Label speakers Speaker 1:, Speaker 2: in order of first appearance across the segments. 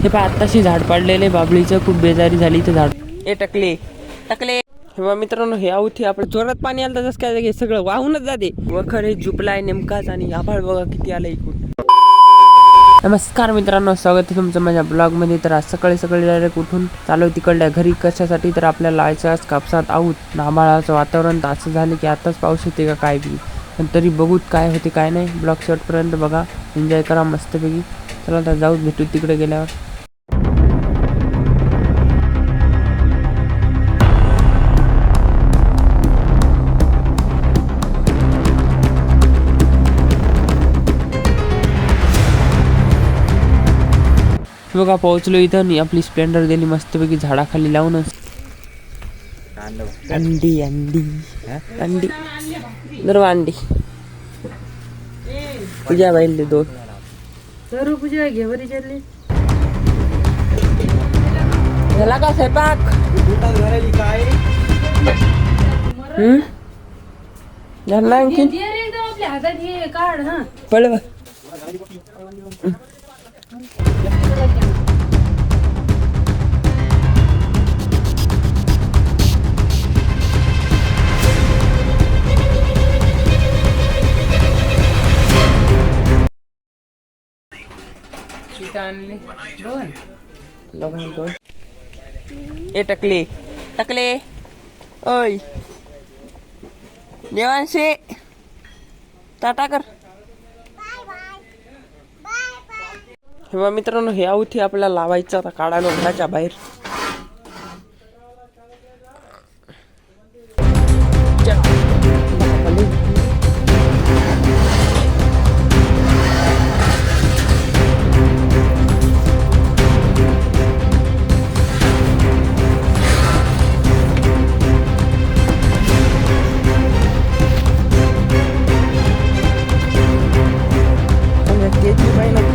Speaker 1: हे पहा आत्ताशी झाड पाडलेले बाबळीचं, खूप बेजारी झाली ते झाड. ए टकले टकले. हे मित्रांनो, हे आवती आपलं जोरात पाणी आलं तर जसं काय हे सगळं वाहूनच जाते. वखर हे झुपलाय नेमकाच आणि आभाळ बघा किती आलं इकडून. नमस्कार मित्रांनो, स्वागत आहे तुमचं माझ्या ब्लॉगमध्ये. तर आज सकाळी डायरेक्ट उठून चालू तिकडल्या घरी. कशासाठी तर आपल्याला लावायचं आज कापसात आहोत. नाबाळाचं वातावरण तर असं झालं की आताच पाऊस येते का काय बी, पण तरी बघूत काय होते काय नाही. ब्लॉग शेवटपर्यंत बघा, एन्जॉय करा मस्तपैकी. चला आता जाऊ, भेटू तिकडे गेल्यावर. बघा पोहोचलो इथं आणि आपली स्प्लेंडर दिली मस्तपैकी झाडाखाली लावूनच. अंडी अंडी अंडी दर अंडी पूजा बाईले दोन
Speaker 2: तर पूजा घे बरी चालली.
Speaker 1: झाला का स्वयंपाक? झाला आणखी
Speaker 2: आपल्या हातात हे काढ. हा
Speaker 1: पळव. ए टकले टकले ओय देवांशे टाटा कर. हे मित्रांनो, हे आवती आपल्याला लावायचं आता काढायला घराच्या बाहेर.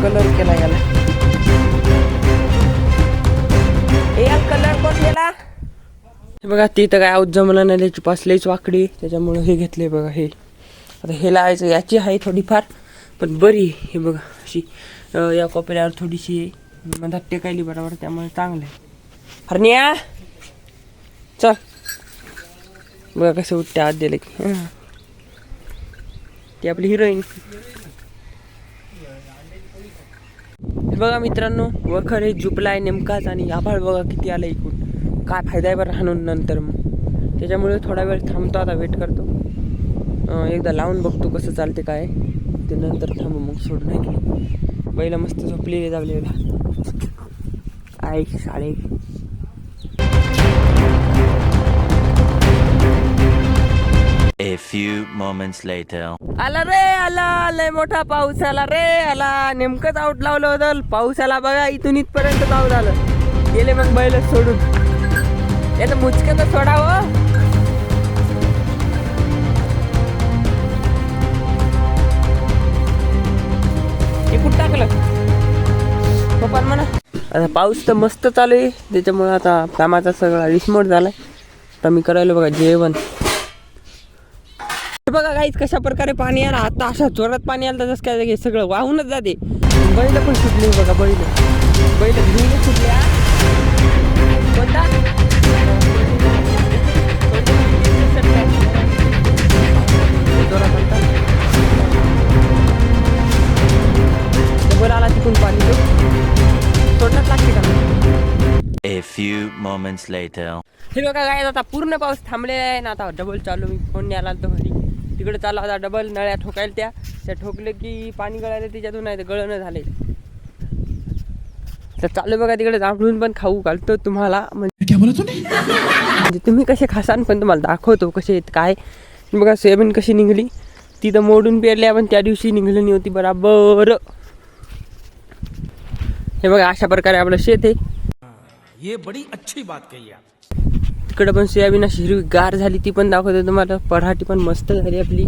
Speaker 1: कलर केला याला. कलर कोण केला? हे बघा तिथं काय आऊत जमला नाही, त्याची पासलेच वाकडी, त्याच्यामुळे हे घेतले बघा. हे आता हे लावायचं. याची आहे थोडीफार पण बरी. हे बघा अशी या कोपऱ्यावर थोडीशी मधात टेकायली बरोबर, त्यामुळे चांगलं आहे. हरण्या चल बघा कसं उठते आत दिलं की. ती आपली हिरोईन. बघा मित्रांनो, वखर हे झुपलाय नेमकाच आणि आभाळ बघा किती आलं इकडून. काय फायदा आहे बरं राहून नंतर मग, त्याच्यामुळे थोडा वेळ थांबतो. आता वेट करतो, एकदा लावून बघतो कसं चालते काय ते, नंतर थांबू मग सोडून. नाही की बैला मस्त झोपलेले जावलेला आई शाळे.
Speaker 3: A few moments later.
Speaker 1: आला रे आला, लय मोठा पाऊस आला रे आला. नेमकंच आऊट लावलं होतं, पाऊस आला बघा इथून इथपर्यंत आऊट झालं. गेले मग बैल सोडून. याचं मुचकं तर सोडावं. हे कुठं टाकलं पप्पा म्हणा. आता पाऊस तर मस्त चालू आहे, त्याच्यामुळे आता कामाचा सगळा विस्मोट झालाय. आता मी करायला बघा जेवण. बघा काहीच कशा प्रकारे पाणी आलं. आता अशा जोरात पाणी आलं तर जसं काय हे सगळं वाहूनच जाते. बैल पण सुटली बघा. बैल घेऊन सुटल्या. कोणता आला तिकून पाणी सोडण्यात लागते का.
Speaker 3: A few moments later.
Speaker 1: हे बघा काय आता पूर्ण पाऊस थांबलेला आहे ना. आता डबल चालू, मी फोन नाही आला तर घरी तिकडे चालू. आता डबल नळ्या ठोकायला त्या ठोकले की पाणी गळायला त्याच्यातून, नाही तर गळणं झाले तर चालू. बघा तिकडे जांभळून पण खाऊ घालतो तुम्हाला. म्हणजे तुम्ही कसे खासान पण तुम्हाला दाखवतो कसे आहेत काय. बघा सोयाबीन कशी निघली, ती तर मोडून पेरल्या पण त्या दिवशी निघली नाही होती बराबर. हे बघा अशा प्रकारे आपलं शेत आहे.
Speaker 4: ये बड़ी अच्छी बात कही आप.
Speaker 1: तिकडे पण सोयाबीन अशी हिरवी गार झाली, ती पण दाखवते तुम्हाला. पराठी पण मस्त झाली आपली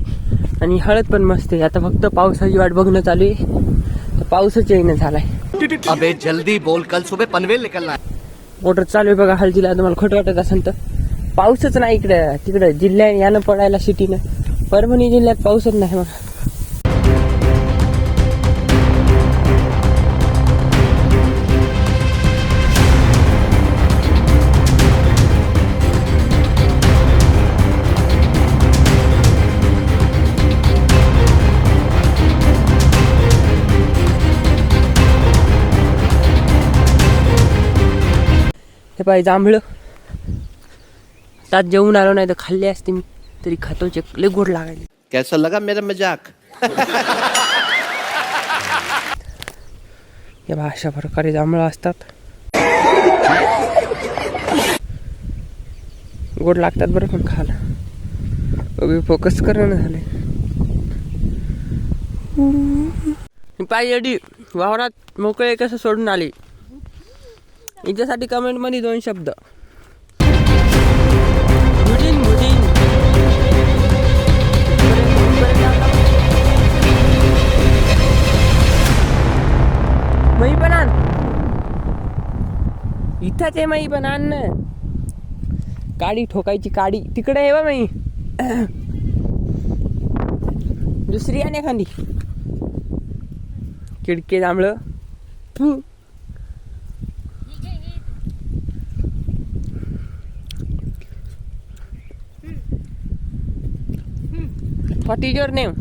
Speaker 1: आणि हळद पण मस्त आहे. आता फक्त पावसाची वाट बघणं चालू आहे. पाऊसच येईन झालाय.
Speaker 4: अबे जल्दी बोल, कल सुबह पनवेल निकलना है.
Speaker 1: मोटर चालू आहे बघा हळदीला. तुम्हाला खोटं वाटत असेल तर पाऊसच नाही इकडं. तिकडं जिल्ह्यात यानं पडायला सिटीनं, परभणी जिल्ह्यात पाऊसच नाही बघा. हे पाहिजे जांभळं त्यात जेवून आलो नाही तर खाल्ले असते मी तरी खातो लय गोड लागायले.
Speaker 4: कैसा लगा मेरा मजाक?
Speaker 1: या बा अशा प्रकारे जांभळं असतात. गोड लागतात बरं पण खायला. फोकस करणं झाले पाहिजे वावरात मोकळे कसं सोडून आले याच्यासाठी कमेंट मध्ये 2 शब्द भुजीन भुजीन. मई पण आण इथंच आहे मई पण आण ना. काडी ठोकायची काडी तिकडे आहे बा मई दुसरी आणि एखादी किडके जांभळं What is your name?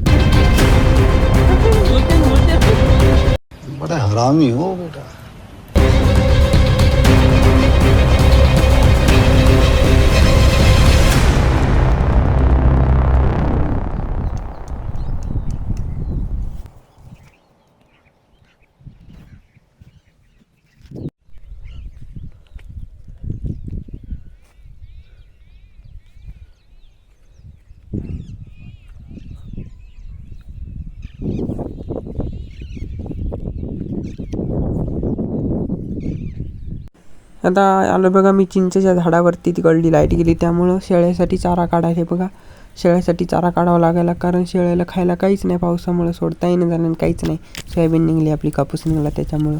Speaker 5: बड़ा हरामी हो बेटा.
Speaker 1: आता आलो बघा मी चिंचेच्या झाडावरती तिकडली लाईट गेली त्यामुळं शेळ्यासाठी चारा काढायला बघा. शेळ्यासाठी चारा काढावा लागायला कारण शेळ्याला खायला काहीच नाही पावसामुळे सोडता येणं झालं आणि काहीच नाही. सोयाबीन निघली आपली कापूस निघाला त्याच्यामुळं.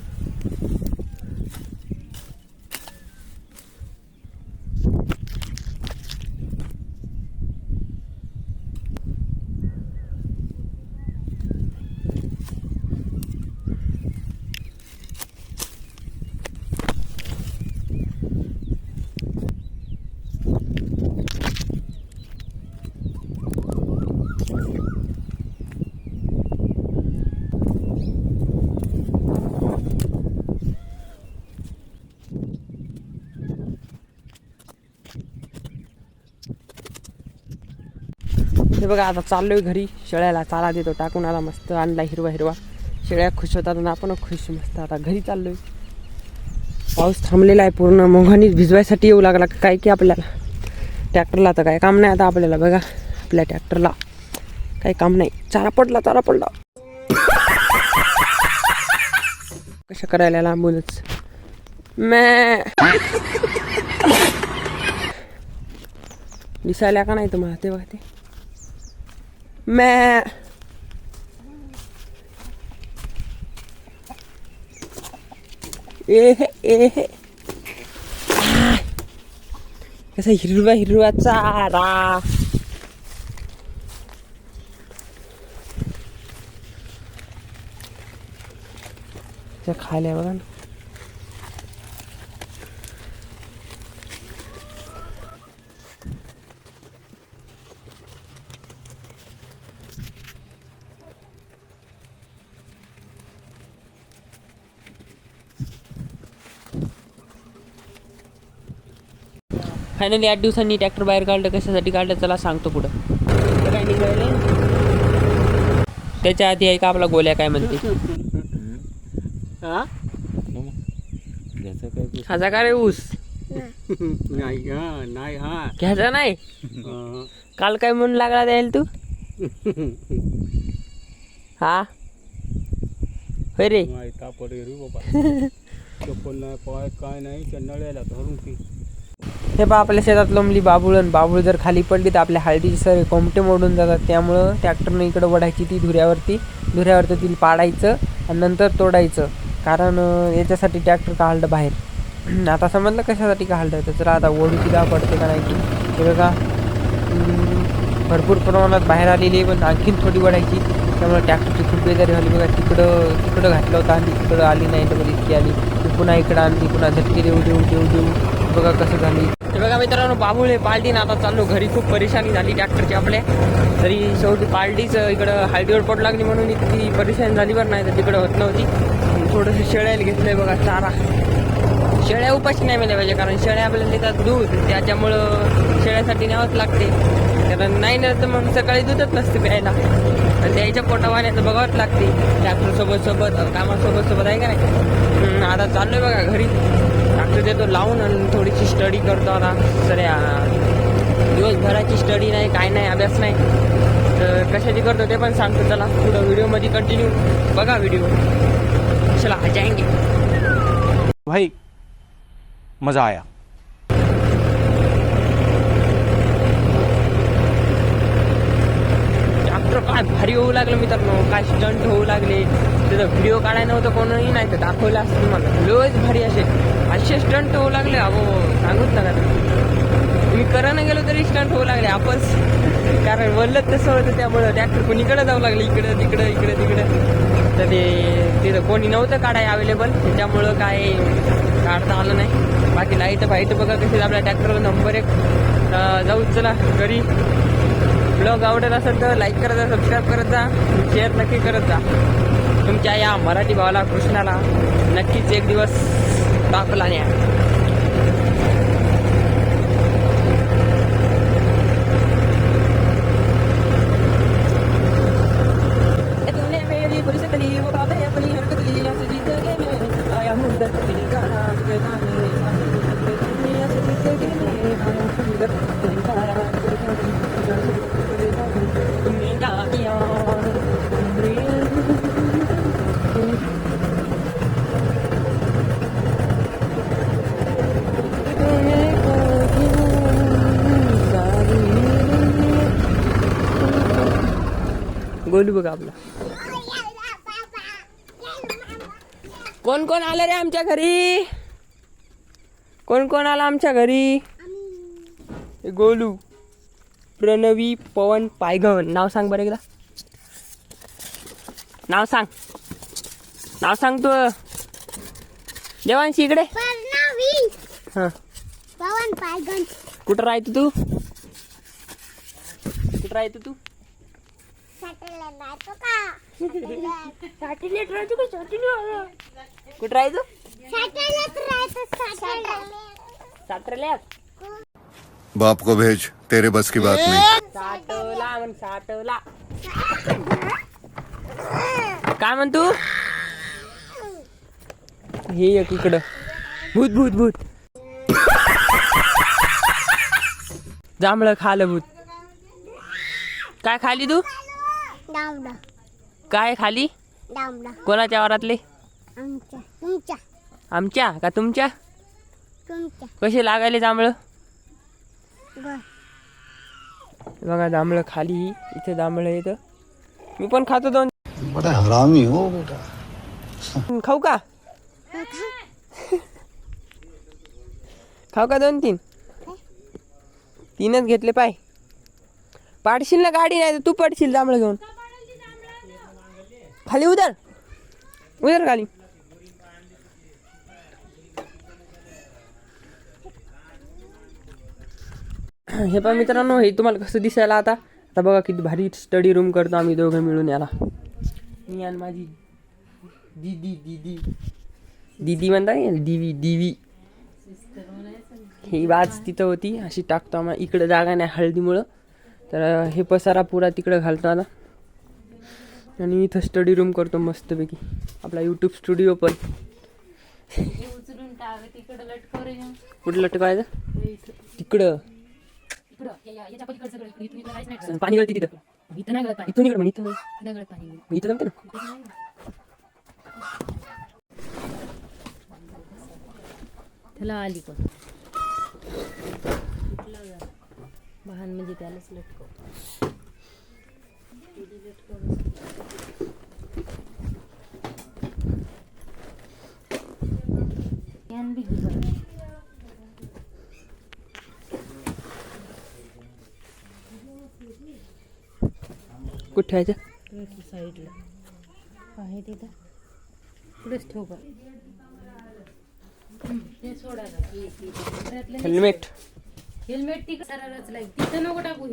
Speaker 1: हे बघा आता चाललोय घरी शेळ्याला चारा देतो टाकून आला मस्त आणला हिरवा हिरवा. शेळ्या खुश होतात आणि आपण खुश मस्त. आता घरी चाललोय. पाऊस थांबलेला आहे पूर्ण. मोघानीच भिजवायसाठी येऊ लागला काय की आपल्याला ट्रॅक्टरला तर काय काम नाही आता आपल्याला बघा. आपल्या ट्रॅक्टरला काही काम नाही. चारा पडला कशा करायला लांबूनच मॅ दिसायला का नाही तुम्हाला ते बघा ते मॅ ए कसा हिरवा चारा. खायला बघा ना. फायनली 8 दिवसांनी ट्रॅक्टर बाहेर काढलं. कशासाठी काढलं चला सांगतो पुढं. काय निघाले त्याच्या आधी आहे का आपला गोल्या काय म्हणते खाजा का रे ऊस
Speaker 2: नाही हा
Speaker 1: घ्यायचा नाही. काल काय म्हणून लागला द्यायला तू हा होय रे.
Speaker 2: काय नाही नळ्याला धरून ती.
Speaker 1: हे बा आपल्या शेतात लोंबली बाबूळ जर खाली पडली तर आपल्या हळदीचे सर कोमटे मोडून जातात. त्यामुळं ट्रॅक्टरनं इकडं वढायची ती धुऱ्यावरती तिला पाडायचं आणि नंतर तोडायचं. कारण याच्यासाठी ट्रॅक्टर काढलं बाहेर. आता समजलं कशासाठी काढलं तर आता ओढूची दाव पडते का नाही. हे बघा भरपूर प्रमाणात बाहेर आलेली आहे पण आणखीन थोडी वढायची. त्यामुळे ट्रॅक्टरची खूप बेजारी झाली बघा. तिकडं घातलं होतं आणि तिकडं आली नाही तर इतकी आली. पुन्हा इकडं आणली पुन्हा झटके देऊ बघा कसं झाली. हे बघा मित्रांनो बाबूळे पालटीन आता चाललो घरी. खूप परेशानी झाली ट्रॅक्टरची आपल्या. तरी शेवटी पालटीच इकडं हळदीवर पड लागली म्हणून इतकी परेशानी झाली बरं नाही तर तिकडं होत नव्हती. थोडंसं शेळ्याला घेतलंय बघा चारा. शेळ्या उपाशी नाही मिळाल्या पाहिजे, कारण शेळ्या आपल्याला देतात दूध, त्याच्यामुळं शेळ्यासाठी न्यावंच लागते. कारण नाही ना तर मग सकाळी दूधच नसते प्यायला, आणि द्यायच्या पोटावाण्याचं बघावंच लागते. ट्रॅक्टरसोबत कामासोबत आहे का नाही. आता चाललोय बघा घरी, ट्रॅक्टर देतो लावून आणि थोडीशी स्टडी करतो आता. सऱ्या दिवसभराची स्टडी नाही, काय नाही, अभ्यास नाही, तर कशाची करतो ते पण सांगतो. चला पुढं व्हिडिओमध्ये कंटिन्यू बघा व्हिडिओ. चला जाएंगे
Speaker 4: भाई मजा आया.
Speaker 1: ट्रॅक्टर काय भारी होऊ लागलं मित्रांनो, काय स्टंट होऊ लागले. त्याचा व्हिडिओ काढायला नव्हतं कोणीही, नाही तर दाखवलं असतं तुम्हाला. लोच भारी असे स्टंट होऊ लागले. अहो सांगूच नका, मी करायला गेलो तरी स्टंट होऊ लागले आपस. कारण वल्लच तसं होतं, त्यामुळं ट्रॅक्टर कोणीकडे जाऊ लागले, इकडं तिकडं. तर ते तिथं कोणी नव्हतं काढाय अवेलेबल, त्याच्यामुळं काय काढता आलं नाही. बाकी लाईट बघा कशी आपल्या ट्रॅक्टरवर नंबर 1. जाऊ चला घरी. ब्लॉग आवडत असेल तर लाईक करत जा, सबस्क्राईब करत जा, शेअर नक्की करत जा. तुमच्या या मराठी भावाला कृष्णाला नक्कीच एक दिवस दाखला न्या. गोलू बघा आपला. कोण कोण आलं रे आमच्या घरी? कोण आला आमच्या घरी? गोलू, प्रणवी, पवन, पायघन. नाव सांग बरं एकदा. नाव सांग तू. देवांशी इकडे. हा
Speaker 6: पवन पायघन.
Speaker 1: कुठं राहतो तू?
Speaker 6: सॅटेलाइट राहतो का?
Speaker 1: कुठं राहतो?
Speaker 6: सॅटेलाइट.
Speaker 5: बाप को भेज, तेरे बस की बात नहीं.
Speaker 1: साटला. काय म्हणतो? हे एक इकडं भूत जांभळं खालं भूत. काय खाली तू?
Speaker 6: डावडा.
Speaker 1: काय खाली?
Speaker 6: डावडा.
Speaker 1: कोणाच्या वरातले?
Speaker 6: तुमच्या.
Speaker 1: आमच्या का तुमच्या? कसे लागायले जांभळं? बघा जांभळं खाली, इथे जांभळं येतं. मी पण खातो 2.
Speaker 5: बड़ा हरामी हो बेटा.
Speaker 1: खाऊ का? खाऊ का 2-3? 3च घेतले पाय. पाडशील ना गाडी, नाही तर तू पडशील जांभळं घेऊन. खाली उतर खाली. हे पण मित्रांनो, हे तुम्हाला कसं दिसायला आता बघा किती भारी स्टडी रूम करतो आम्ही दोघं मिळून. याला मी आणि माझी दीदी म्हणता दिवी ही बाज तिथं होती. अशी टाकतो आम्हाला. इकडं जागा नाही हळदीमुळं, तर हे पसारा पुरा तिकडं घालतो आता. आणि इथं स्टडी रूम करतो मस्तपैकी. आपला यूट्यूब स्टुडिओ पण. कुठं लटकायचं? तिकडं पाणी गळते तिथं. इथून इकडं इथं जमते ना.
Speaker 7: त्याला आली पण वाहन म्हणजे त्यालाच लटकव.
Speaker 1: कुठं ठेवायचं?
Speaker 7: साईडला आहे तिथं, पुढेच ठेव का. ते सोडायला
Speaker 1: हेल्मेट
Speaker 7: तिकडे सरळच लाईक तिथं नको टाकू.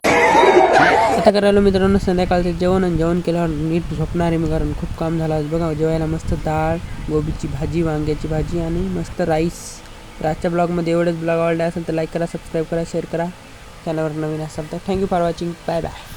Speaker 1: आता करायला मित्रांनो संध्याकाळचं जेवण केल्यावर नीट झोपणार आहे मी, कारण खूप काम झालं आज. बघा जेवायला मस्त डाळ, गोबीची भाजी, वांग्याची भाजी आणि मस्त राईस. तर आजच्या ब्लॉगमध्ये एवढंच. ब्लॉग आवडला असेल तर लाईक करा, सबस्क्राईब करा, शेअर करा. चॅनलवर नवीन असाल तर thank you for watching. Bye bye.